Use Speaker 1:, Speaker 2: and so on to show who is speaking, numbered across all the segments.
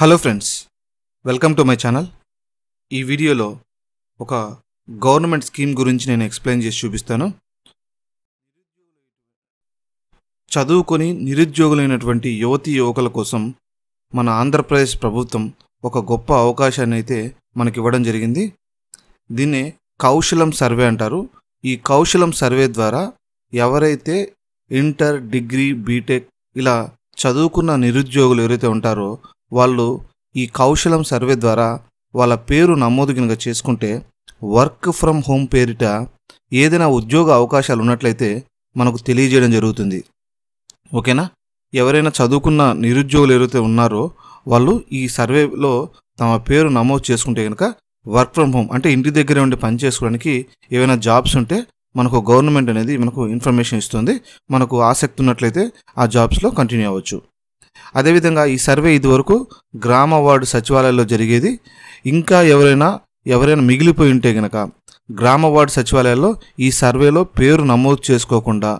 Speaker 1: Hello friends, welcome to my channel. ఈ వీడియోలో ఒక గవర్నమెంట్ స్కీమ్ గురించి నేను ఎక్స్ప్లెయిన్ చేసి చూపిస్తాను. చదువుకొని నిరుద్యోగులైనటువంటి యువతీ యువకుల కోసం మన ఆంధ్రప్రదేశ్ ప్రభుత్వం ఒక గొప్ప అవకాశాన్ని అయితే మనకి ఇవ్వడం జరిగింది. దీన్నే కౌశలం సర్వే అంటారు. ఈ కౌశలం సర్వే ద్వారా ఎవరైతే ఇంటర్, డిగ్రీ, బీటెక్ ఇలా చదువుకున్న నిరుద్యోగులు ఎవరైతే ఉంటారో వాళ్ళు ఈ కౌశలం సర్వే ద్వారా వాళ్ళ పేరు నమోదు కనుక చేసుకుంటే వర్క్ ఫ్రమ్ హోమ్ పేరిట ఏదైనా ఉద్యోగ అవకాశాలు ఉన్నట్లయితే మనకు తెలియజేయడం జరుగుతుంది. ఓకేనా? ఎవరైనా చదువుకున్న నిరుద్యోగులు ఎవరైతే ఉన్నారో వాళ్ళు ఈ సర్వేలో తమ పేరు నమోదు చేసుకుంటే కనుక వర్క్ ఫ్రమ్ హోమ్ అంటే ఇంటి దగ్గరే ఉండి పని చేసుకోవడానికి ఏవైనా జాబ్స్ ఉంటే మనకు గవర్నమెంట్ అనేది మనకు ఇన్ఫర్మేషన్ ఇస్తుంది. మనకు ఆసక్తి ఉన్నట్లయితే ఆ జాబ్స్లో కంటిన్యూ అవ్వచ్చు. అదేవిధంగా ఈ సర్వే ఇదివరకు గ్రామ వార్డు సచివాలయాల్లో జరిగేది. ఇంకా ఎవరైనా మిగిలిపోయి ఉంటే కనుక గ్రామ వార్డు సచివాలయాల్లో ఈ సర్వేలో పేరు నమోదు చేసుకోకుండా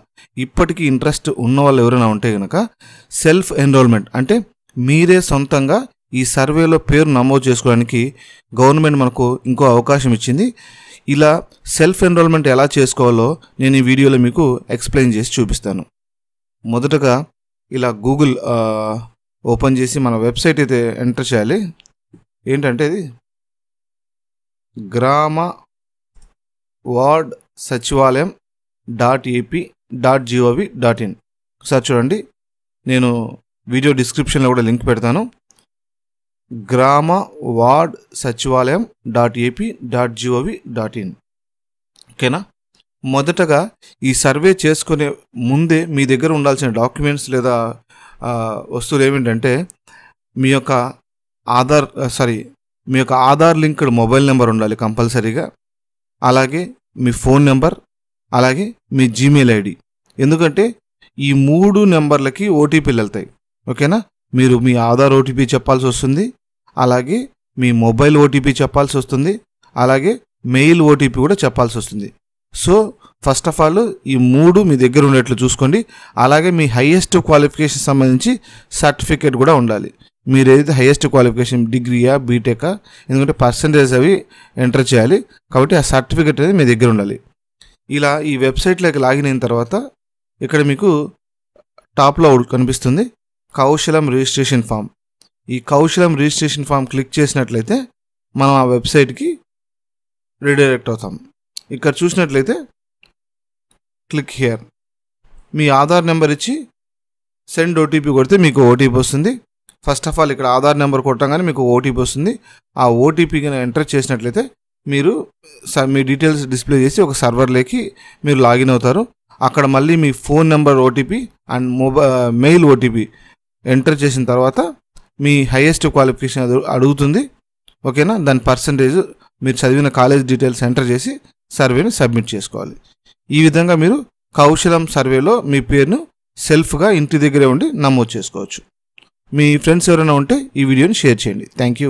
Speaker 1: ఇప్పటికీ ఇంట్రెస్ట్ ఉన్న వాళ్ళు ఎవరైనా ఉంటే కనుక సెల్ఫ్ ఎన్రోల్మెంట్ అంటే మీరే సొంతంగా ఈ సర్వేలో పేరు నమోదు చేసుకోవడానికి గవర్నమెంట్ మనకు ఇంకో అవకాశం ఇచ్చింది. ఇలా సెల్ఫ్ ఎన్రోల్మెంట్ ఎలా చేసుకోవాలో నేను ఈ వీడియోలో మీకు ఎక్స్ప్లెయిన్ చేసి చూపిస్తాను. మొదటగా ఇలా గూగుల్ ఓపెన్ చేసి మన వెబ్సైట్ అయితే ఎంటర్ చేయాలి. ఏంటంటే ఇది గ్రామ వార్డ్ సచివాలయం .ap.gov.in. ఒకసారి చూడండి, నేను వీడియో డిస్క్రిప్షన్లో కూడా లింక్ పెడతాను. గ్రామ వార్డ్ సచివాలయం .ap.gov.in. ఓకేనా? మొదటగా ఈ సర్వే చేసుకునే ముందే మీ దగ్గర ఉండాల్సిన డాక్యుమెంట్స్ లేదా వస్తువులు ఏమిటంటే మీ యొక్క ఆధార్ లింక్డ్ మొబైల్ నెంబర్ ఉండాలి కంపల్సరీగా. అలాగే మీ ఫోన్ నెంబర్, అలాగే మీ జీమెయిల్ ఐడి. ఎందుకంటే ఈ 3 నెంబర్లకి ఓటీపీలు వెళ్తాయి. ఓకేనా? మీరు మీ ఆధార్ ఓటీపీ చెప్పాల్సి వస్తుంది, అలాగే మీ మొబైల్ ఓటీపీ చెప్పాల్సి వస్తుంది, అలాగే మెయిల్ ఓటీపీ కూడా చెప్పాల్సి వస్తుంది. సో ఫస్ట్ ఆఫ్ ఆల్ ఈ 3 మీ దగ్గర ఉండేట్లు చూసుకోండి. అలాగే మీ హైయెస్ట్ క్వాలిఫికేషన్ సంబంధించి సర్టిఫికేట్ కూడా ఉండాలి. మీరు ఏదైతే హైయెస్ట్ క్వాలిఫికేషన్ డిగ్రీయా, బీటెకా, ఎందుకంటే పర్సంటేజ్ అవి ఎంటర్ చేయాలి కాబట్టి ఆ సర్టిఫికేట్ అనేది మీ దగ్గర ఉండాలి. ఇలా ఈ వెబ్సైట్లోకి లాగిన్ అయిన తర్వాత ఇక్కడ మీకు టాప్లో కనిపిస్తుంది కౌశలం రిజిస్ట్రేషన్ ఫామ్. ఈ కౌశలం రిజిస్ట్రేషన్ ఫామ్ క్లిక్ చేసినట్లయితే మనం ఆ వెబ్సైట్కి రీడైరెక్ట్ అవుతాం. ఇక్కడ చూసినట్లయితే click here, me Aadhaar number ఇచ్చి సెండ్ ఓటీపీ కొడితే మీకు ఓటీపీ వస్తుంది. ఫస్ట్ ఆఫ్ ఆల్ ఇక్కడ ఆధార్ నెంబర్ కొట్టగానే మీకు ఓటీపీ వస్తుంది. ఆ ఓటీపీ ఎంటర్ చేసినట్లయితే మీరు మీ డీటెయిల్స్ డిస్ప్లే చేసి ఒక సర్వర్లోకి మీరు లాగిన్ అవుతారు. అక్కడ మళ్ళీ మీ phone number OTP and mail OTP enter చేసిన తర్వాత మీ హైయెస్ట్ క్వాలిఫికేషన్ అడుగుతుంది. ఓకేనా? దాని పర్సంటేజ్, మీరు చదివిన కాలేజ్ డీటెయిల్స్ ఎంటర్ చేసి సర్వేని సబ్మిట్ చేసుకోవాలి. ఈ విధంగా మీరు కౌశలం సర్వేలో మీ పేరును సెల్ఫ్గా ఇంటి దగ్గరే ఉండి నమోదు చేసుకోవచ్చు. మీ ఫ్రెండ్స్ ఎవరైనా ఉంటే ఈ వీడియోని షేర్ చేయండి. Thank you.